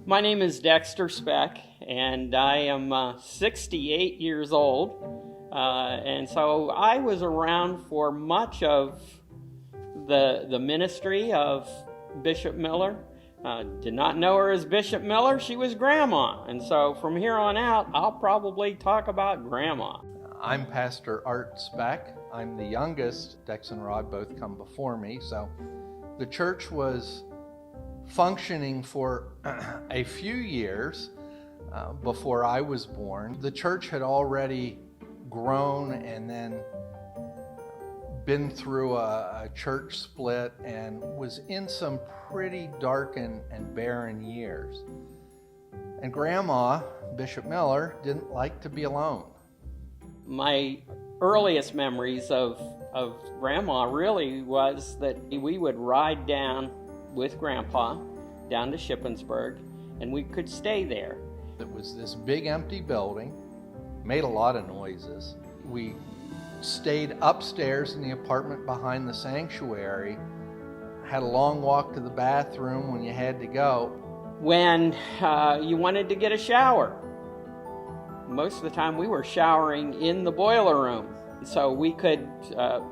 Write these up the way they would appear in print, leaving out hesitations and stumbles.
My name is Dexter Speck, and I am 68 years old, and so I was around for much of the ministry of Bishop Miller. Did not know her as Bishop Miller. She was Grandma, and so from here on out, I'll probably talk about Grandma. I'm Pastor Art Speck. I'm the youngest. Dex and Rod both come before me, so the church was functioning for a few years before I was born. The church had already grown and then been through a church split and was in some pretty dark and barren years. And Grandma, Bishop Miller, didn't like to be alone. My earliest memories of Grandma really was that we would ride down with Grandpa down to Shippensburg, and we could stay there. It was this big empty building, made a lot of noises. We stayed upstairs in the apartment behind the sanctuary, had a long walk to the bathroom when you had to go. When you wanted to get a shower, most of the time we were showering in the boiler room. So we could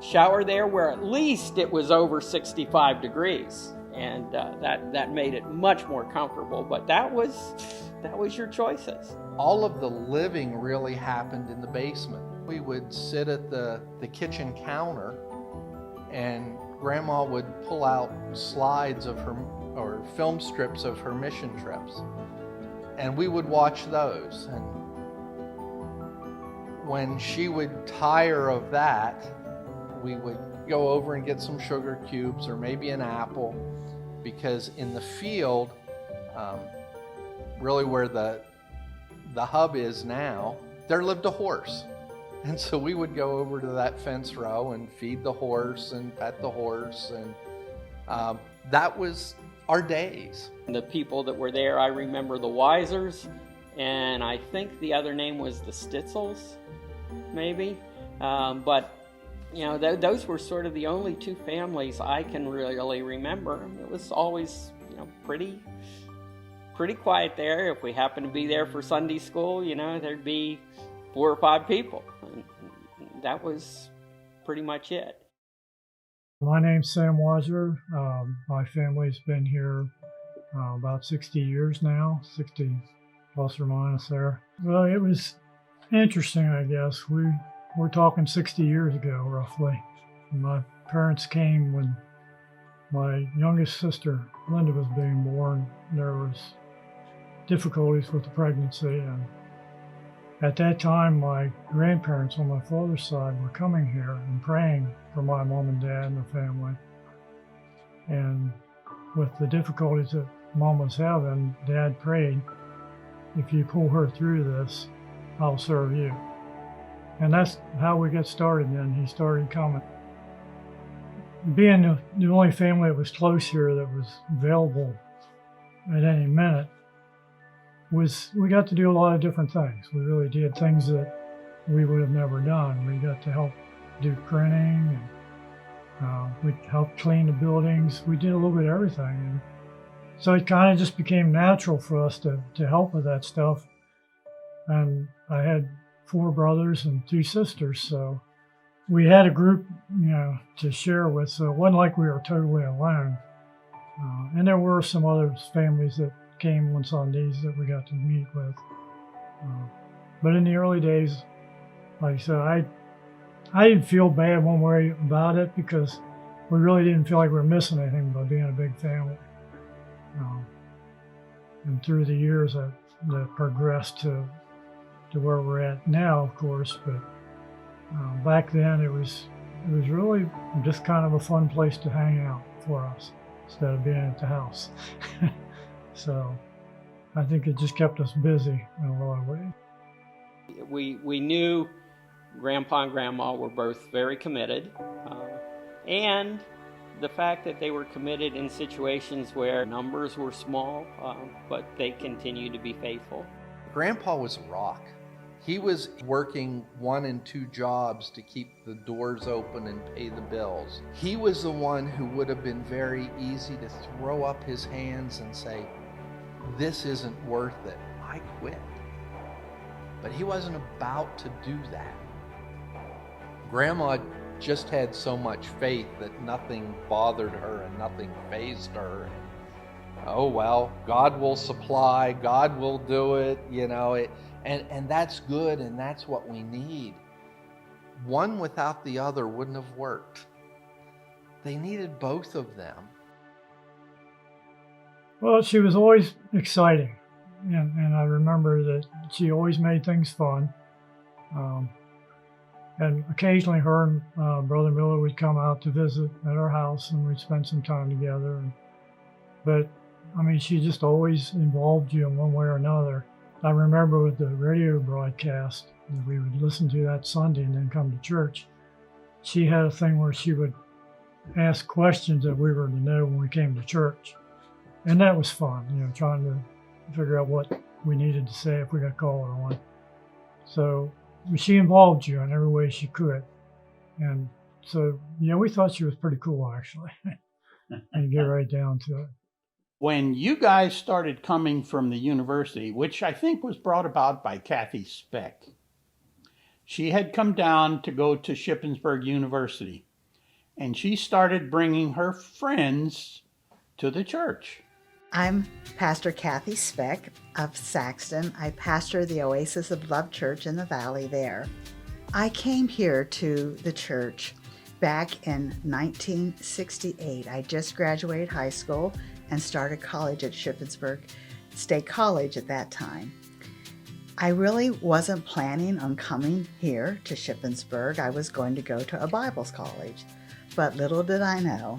shower there where at least it was over 65 degrees. And that made it much more comfortable, but that was your choices. All of the living really happened in the basement. We would sit at the kitchen counter, and Grandma would pull out slides of her, or film strips of her mission trips, and we would watch those. And when she would tire of that, we would go over and get some sugar cubes or maybe an apple, because in the field, really where the hub is now, there lived a horse. And so we would go over to that fence row and feed the horse and pet the horse, and that was our days. The people that were there, I remember the Weisers, and I think the other name was the Stitzels, maybe. But you know, those were sort of the only two families I can really remember. It was always, you know, pretty quiet there. If we happened to be there for Sunday school, you know, there'd be 4 or 5 people. And that was pretty much it. My name's Sam Weiser. My family's been here about 60 years now, 60 plus or minus there. Well, it was interesting, I guess. We're talking 60 years ago, roughly. My parents came when my youngest sister, Linda, was being born. There was difficulties with the pregnancy, and at that time, my grandparents on my father's side were coming here and praying for my mom and dad and the family. And with the difficulties that Mom was having, Dad prayed, "If you pull her through this, I'll serve you." And that's how we got started then. He started coming. Being the only family that was close here that was available at any minute, we got to do a lot of different things. We really did things that we would have never done. We got to help do printing, and we helped clean the buildings. We did a little bit of everything. And so it kind of just became natural for us to help with that stuff. And I had 4 brothers and 2 sisters, so we had a group, you know, to share with, so it wasn't like we were totally alone. And there were some other families that came on Sundays that we got to meet with. But in the early days, like I said, I didn't feel bad one way about it, because we really didn't feel like we were missing anything by being a big family. And through the years, that progressed to where we're at now, of course, but back then it was really just kind of a fun place to hang out for us instead of being at the house. So I think it just kept us busy in a lot of ways. We knew Grandpa and Grandma were both very committed, and the fact that they were committed in situations where numbers were small, but they continued to be faithful. Grandpa was a rock. He was working 1 and 2 jobs to keep the doors open and pay the bills. He was the one who would have been very easy to throw up his hands and say, this isn't worth it, I quit. But he wasn't about to do that. Grandma just had so much faith that nothing bothered her and nothing fazed her. Oh, well, God will supply, God will do it, and that's good, and that's what we need. One without the other wouldn't have worked. They needed both of them. Well, she was always exciting, and I remember that she always made things fun. And occasionally her and Brother Miller would come out to visit at our house, and we'd spend some time together. But, I mean, she just always involved you in one way or another. I remember with the radio broadcast that we would listen to that Sunday and then come to church, she had a thing where she would ask questions that we were to know when we came to church. And that was fun, trying to figure out what we needed to say if we got called on. So she involved you in every way she could. And so, we thought she was pretty cool, actually, and get right down to it. When you guys started coming from the university, which I think was brought about by Kathy Speck, she had come down to go to Shippensburg University, and she started bringing her friends to the church. I'm Pastor Kathy Speck of Saxton. I pastor the Oasis of Love Church in the valley there. I came here to the church back in 1968. I just graduated high school and started college at Shippensburg State College at that time. I really wasn't planning on coming here to Shippensburg. I was going to go to a Bible college, but little did I know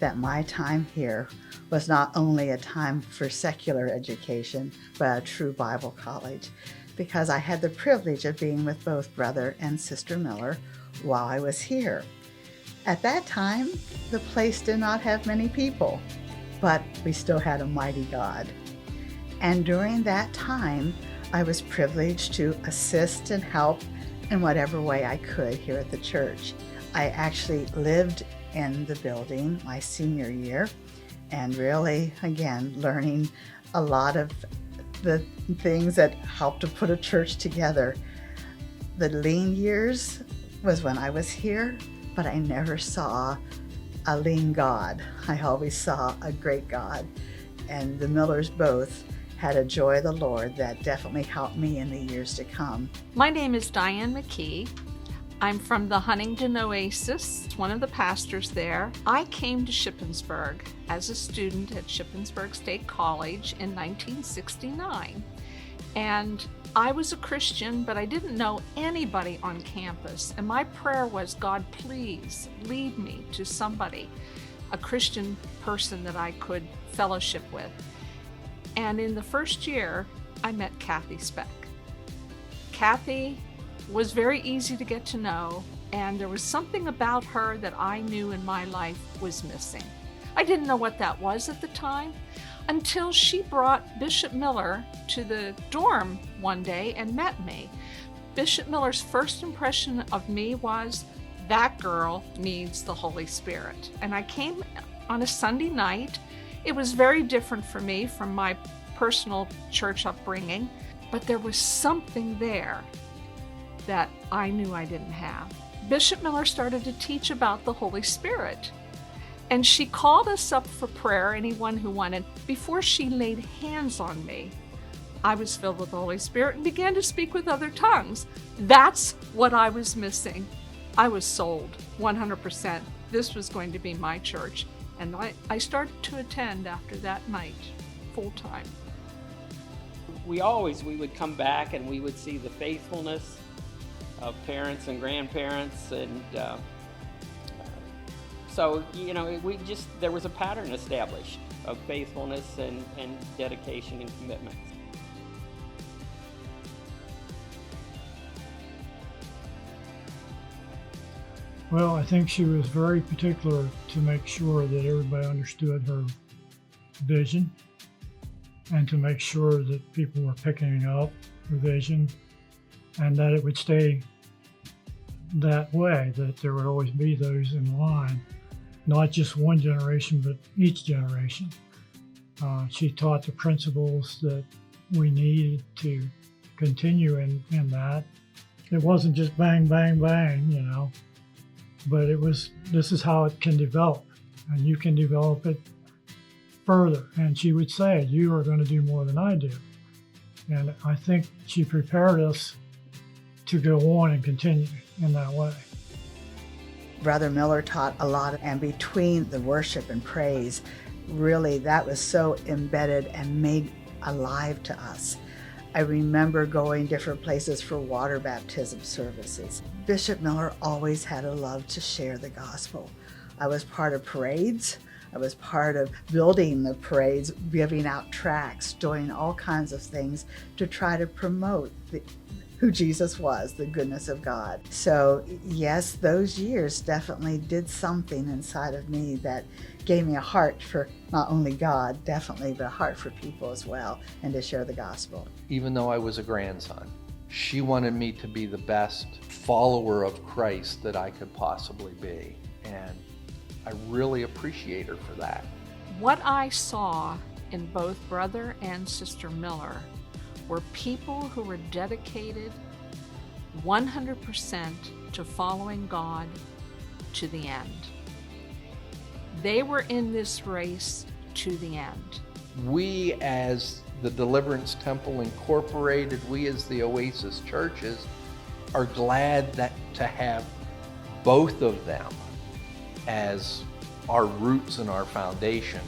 that my time here was not only a time for secular education, but a true Bible college, because I had the privilege of being with both Brother and Sister Miller while I was here. At that time, the place did not have many people, but we still had a mighty God. And during that time, I was privileged to assist and help in whatever way I could here at the church. I actually lived in the building my senior year, and really, again, learning a lot of the things that helped to put a church together. The lean years was when I was here, but I never saw a lean God. I always saw a great God, and the Millers both had a joy of the Lord that definitely helped me in the years to come. My name is Diane McKee. I'm from the Huntington Oasis, one of the pastors there. I came to Shippensburg as a student at Shippensburg State College in 1969. And I was a Christian, but I didn't know anybody on campus. And my prayer was, God, please lead me to somebody, a Christian person that I could fellowship with. And in the first year, I met Kathy Speck. Kathy was very easy to get to know, and there was something about her that I knew in my life was missing. I didn't know what that was at the time until she brought Bishop Miller to the dorm one day and met me. Bishop Miller's first impression of me was, that girl needs the Holy Spirit. And I came on a Sunday night. It was very different for me from my personal church upbringing, but there was something there that I knew I didn't have. Bishop Miller started to teach about the Holy Spirit, and she called us up for prayer, anyone who wanted. Before she laid hands on me, I was filled with the Holy Spirit and began to speak with other tongues. That's what I was missing. I was sold 100%. This was going to be my church, and I started to attend after that night, full time. We would come back and we would see the faithfulness of parents and grandparents, and so there was a pattern established of faithfulness and dedication and commitment. Well, I think she was very particular to make sure that everybody understood her vision, and to make sure that people were picking up the vision, and that it would stay that way, that there would always be those in line, not just one generation, but each generation. She taught the principles that we needed to continue in that. It wasn't just bang, bang, bang, you know, but this is how it can develop, and you can develop it further. And she would say, you are going to do more than I do. And I think she prepared us to go on and continue in that way. Brother Miller taught a lot, and between the worship and praise, really that was so embedded and made alive to us. I remember going different places for water baptism services. Bishop Miller always had a love to share the gospel. I was part of parades. I was part of building the parades, giving out tracts, doing all kinds of things to try to promote who Jesus was, the goodness of God. So yes, those years definitely did something inside of me that gave me a heart for not only God, definitely, but a heart for people as well, and to share the gospel. Even though I was a grandson, she wanted me to be the best follower of Christ that I could possibly be. And I really appreciate her for that. What I saw in both Brother and Sister Miller were people who were dedicated 100% to following God to the end. They were in this race to the end. We as the Deliverance Temple Incorporated, we as the Oasis churches are glad that to have both of them as our roots and our foundation.